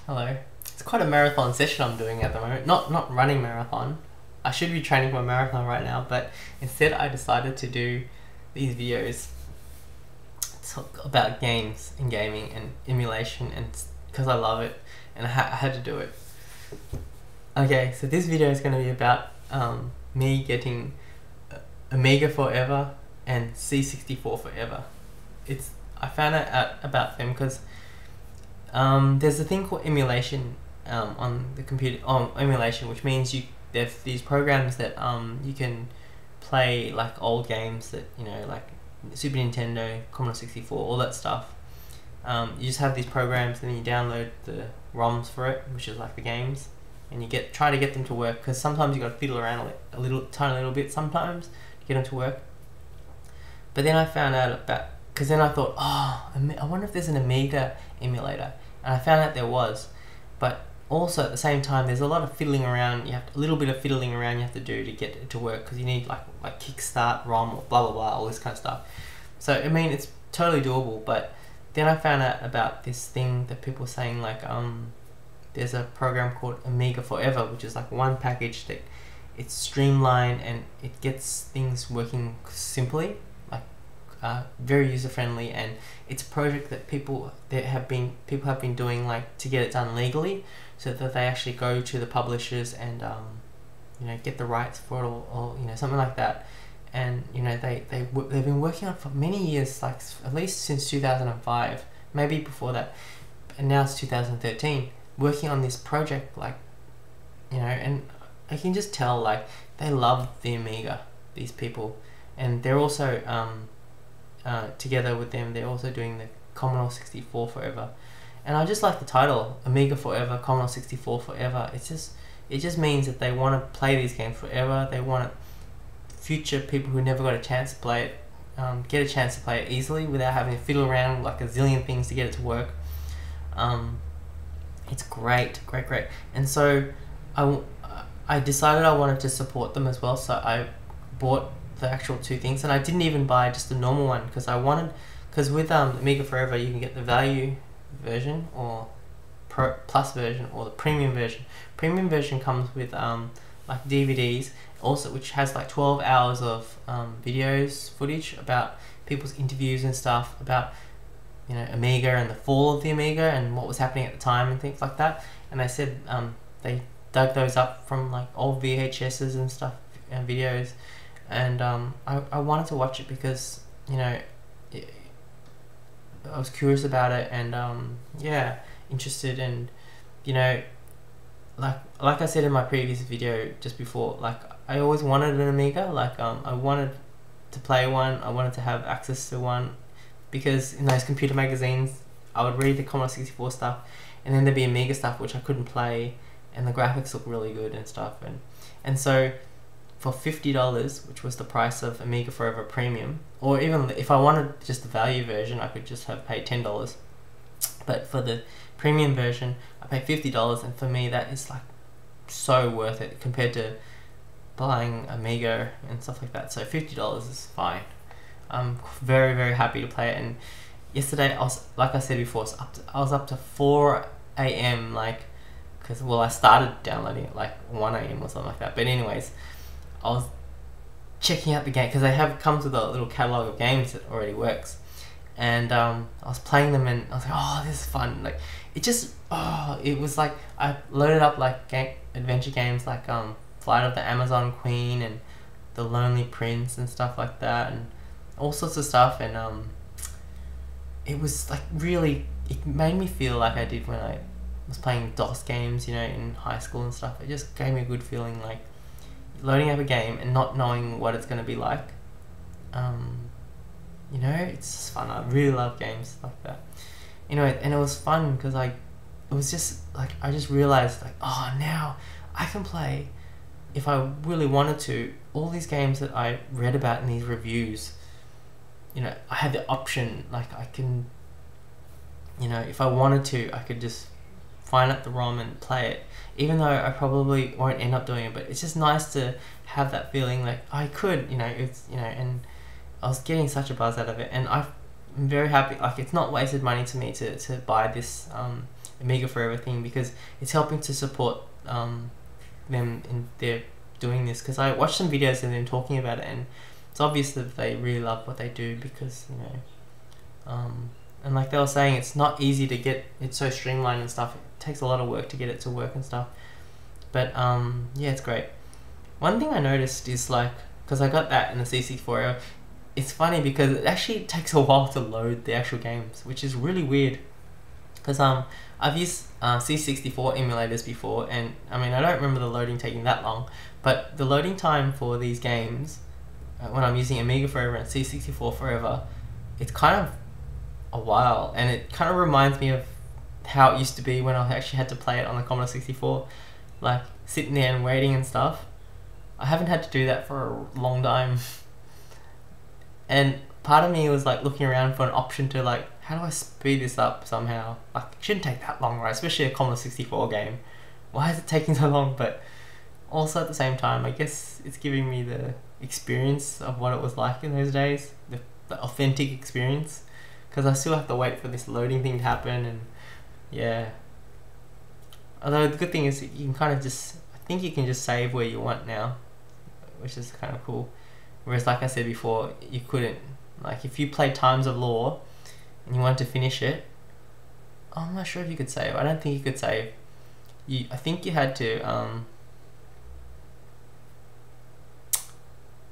Hello. It's quite a marathon session I'm doing at the moment. Not running marathon. I should be training for a marathon right now, but instead I decided to do these videos talk about games and gaming and emulation, and because I love it and I had to do it. Okay, so this video is going to be about me getting Amiga Forever and C64 Forever. I found out about them because there's a thing called emulation on the computer. Emulation, which means there's these programs that you can play like old games that like Super Nintendo, Commodore 64, all that stuff. You just have these programs and then you download the ROMs for it, which is like the games, and you try to get them to work, because sometimes you got to fiddle around a tiny little bit sometimes to get them to work. But then I found out about, because then I thought, oh, I wonder if there's an Amiga emulator, and I found out there was. But also at the same time, there's a lot of fiddling around. A little bit of fiddling around you have to do to get it to work, because you need like kickstart ROM or blah blah blah, all this kind of stuff. So I mean, it's totally doable. But then I found out about this thing that people were saying, like there's a program called Amiga Forever, which is like one package that it's streamlined and it gets things working simply, like very user friendly, and it's a project that people have been doing, like, to get it done legally, so that they actually go to the publishers and get the rights for it, or something like that. And they've been working on it for many years, like at least since 2005, maybe before that, and now it's 2013, working on this project, like, and I can just tell, like, they love the Amiga, these people. And they're also together with them, they're also doing the Commodore 64 Forever. And I just like the title, Amiga Forever, Commodore 64 Forever. It just means that they want to play these games forever. They want future people who never got a chance to play it get a chance to play it easily without having to fiddle around like a zillion things to get it to work. It's great. And so I decided I wanted to support them as well, so I bought the actual two things, and I didn't even buy just the normal one, because with Amiga Forever you can get the value version or plus version or the premium version. Premium version comes with like DVDs also, which has like 12 hours of footage about people's interviews and stuff about Amiga and the fall of the Amiga and what was happening at the time and things like that. And they said they dug those up from like old VHSs and stuff and videos, and I wanted to watch it because I was curious about it, and yeah, interested. And like I said in my previous video just before, like, I always wanted an Amiga. Like I wanted to play one, I wanted to have access to one, because in those computer magazines I would read the Commodore 64 stuff, and then there'd be Amiga stuff which I couldn't play, and the graphics look really good and stuff. And so for $50, which was the price of Amiga Forever Premium, or even if I wanted just the value version, I could just have paid $10. But for the premium version, I paid $50, and for me that is like so worth it compared to buying Amiga and stuff like that. So $50 is fine. I'm very, very happy to play it. And yesterday, like I said before, I was up to 4 AM, like, because, well, I started downloading it like 1 AM or something like that. But anyways, I was checking out the game, because they comes with a little catalog of games that already works, and I was playing them, and I was like, oh, this is fun. Like, it was like I loaded up like adventure games like Flight of the Amazon Queen and The Lonely Prince and stuff like that, and all sorts of stuff. And it was like really, it made me feel like I did when I was playing DOS games, in high school and stuff. It just gave me a good feeling, like loading up a game and not knowing what it's going to be like. It's just fun. I really love games like that. Anyway, and it was fun because it was just like, I just realized, like, oh, now I can play, if I really wanted to, all these games that I read about in these reviews. I had the option, like, I can, if I wanted to, I could just find up the ROM and play it, even though I probably won't end up doing it. But it's just nice to have that feeling like I could, and I was getting such a buzz out of it. And I'm very happy. Like, it's not wasted money to me to buy this Amiga Forever thing, because it's helping to support them in their doing this. Because I watched some videos of them talking about it, and it's obvious that they really love what they do, because and like they were saying, it's not easy to get it so streamlined and stuff. It takes a lot of work to get it to work and stuff. But yeah, it's great. One thing I noticed is, like, because I got that in the C64, it's funny because it actually takes a while to load the actual games, which is really weird. Because I've used C64 emulators before, and I mean, I don't remember the loading taking that long, but the loading time for these games, when I'm using Amiga Forever and C64 Forever, it's kind of a while, and it kind of reminds me of how it used to be when I actually had to play it on the Commodore 64, like sitting there and waiting and stuff. I haven't had to do that for a long time, and part of me was like looking around for an option to, like, how do I speed this up somehow? Like, it shouldn't take that long, right? Especially a Commodore 64 game. Why is it taking so long? But also at the same time, I guess it's giving me the experience of what it was like in those days, the authentic experience, because I still have to wait for this loading thing to happen. And yeah, although the good thing is you can kind of just, I think you can just save where you want now, which is kind of cool. Whereas, like I said before, you couldn't. Like, if you played Times of Law and you wanted to finish it, I'm not sure if you could save. I don't think you could save. I think you had to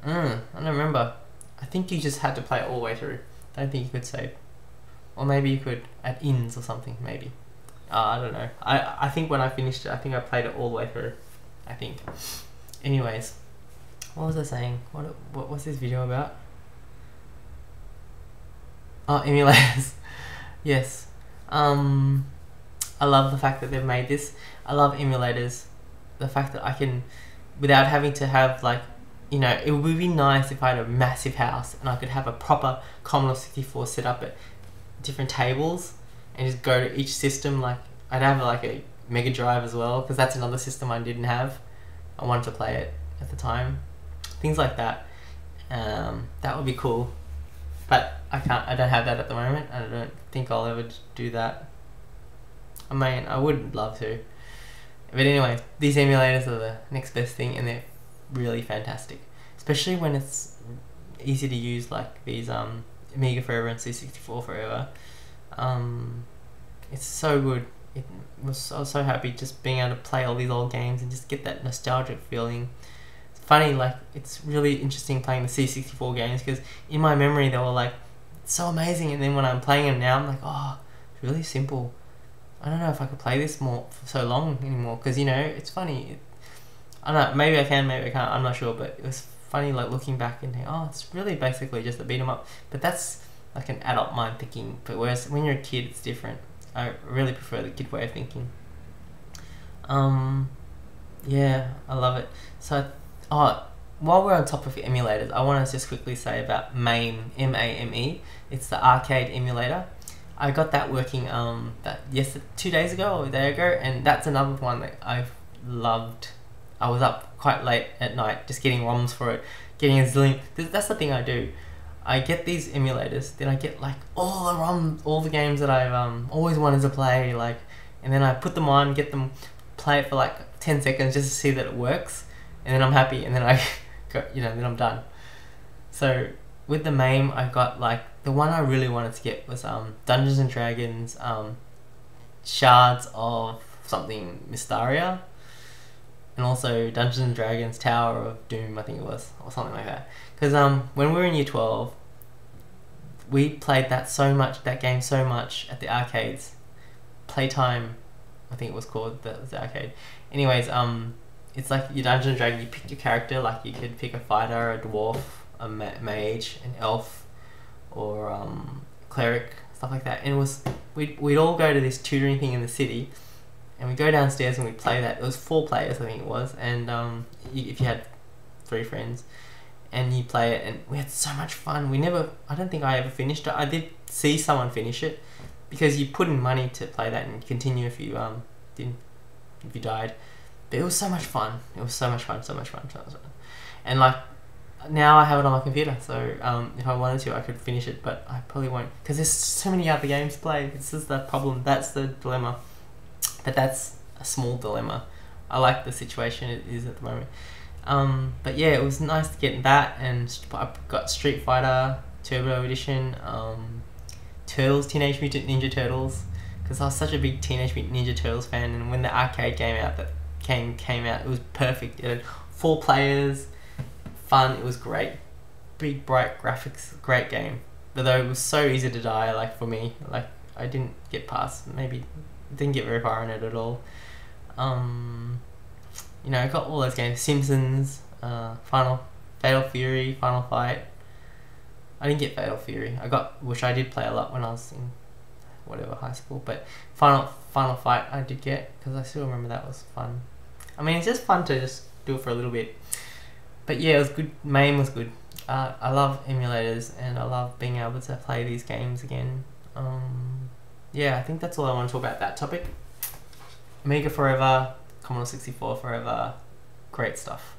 I don't remember. I think you just had to play it all the way through. I don't think you could save. Or maybe you could add ins or something, maybe. I don't know. I think when I finished it, I think I played it all the way through, I think. Anyways, what was I saying? What was this video about? Oh, emulators. Yes. I love the fact that they've made this. I love emulators. The fact that I can, without having to have, like, it would be nice if I had a massive house and I could have a proper Commodore 64 set up at different tables and just go to each system. Like, I'd have like a Mega Drive as well, because that's another system I didn't have. I wanted to play it at the time. Things like that. That would be cool. But I don't have that at the moment. I don't think I'll ever do that. I mean, I would love to. But anyway, these emulators are the next best thing, and they're really fantastic. Especially when it's easy to use, like these Amiga Forever and C64 Forever. It's so good. I was so happy just being able to play all these old games and just get that nostalgic feeling. It's funny, like, it's really interesting playing the C64 games, because in my memory they were like so amazing, and then when I'm playing them now, I'm like, oh, it's really simple. I don't know if I could play this for so long anymore, because it's funny. I don't know, maybe I can, maybe I can't, I'm not sure, but it was funny, like, looking back and thinking, oh, it's really basically just a beat 'em up. But that's like an adult mind thinking, but whereas when you're a kid, it's different. I really prefer the kid way of thinking. Yeah, I love it. So, while we're on top of emulators, I want to just quickly say about MAME, M-A-M-E. It's the arcade emulator. I got that working 2 days ago or a day ago, and that's another one that I've loved. I was up quite late at night just getting ROMs for it, getting a zillion. That's the thing I do. I get these emulators, then I get like all the ROMs, all the games that I've always wanted to play, like, and then I put them on, get them, play it for like 10 seconds just to see that it works, and then I'm happy, and then I go, then I'm done. So with the MAME, I got, like, the one I really wanted to get was Dungeons and Dragons, Shards of something Mysteria, and also Dungeons and Dragons Tower of Doom, I think it was, or something like that. Because when we were in year 12, we played that game so much at the arcades. Playtime, I think it was called, the arcade. Anyways, it's like your Dungeons and Dragons, you pick your character, like you could pick a fighter, a dwarf, a mage, an elf, or cleric, stuff like that. And it was, we'd all go to this tutoring thing in the city, and we'd go downstairs and we'd play that. It was 4 players, I think it was, and if you had 3 friends, and you play it, and we had so much fun. I don't think I ever finished it. I did see someone finish it, because you put in money to play that and continue if you died. But it was so much fun. It was so much fun. And like, now I have it on my computer, so if I wanted to, I could finish it, but I probably won't because there's so many other games to play. This is the problem. That's the dilemma. But that's a small dilemma. I like the situation it is at the moment. But yeah, it was nice to get that, and I got Street Fighter Turbo Edition, Turtles, Teenage Mutant Ninja Turtles, because I was such a big Teenage Mutant Ninja Turtles fan, and when the arcade game out that came out, it was perfect. It had 4 players, fun. It was great, big bright graphics, great game. But though it was so easy to die, like for me, like I didn't get past, maybe didn't get very far in it at all. You know, I got all those games, Simpsons, Fatal Fury, Final Fight. I didn't get Fatal Fury. Which I did play a lot when I was in whatever high school. But Final Fight I did get, because I still remember that was fun. I mean, it's just fun to just do it for a little bit. But yeah, it was good. MAME was good. I love emulators, and I love being able to play these games again. Yeah, I think that's all I want to talk about that topic. Amiga Forever, Commodore 64 Forever, great stuff.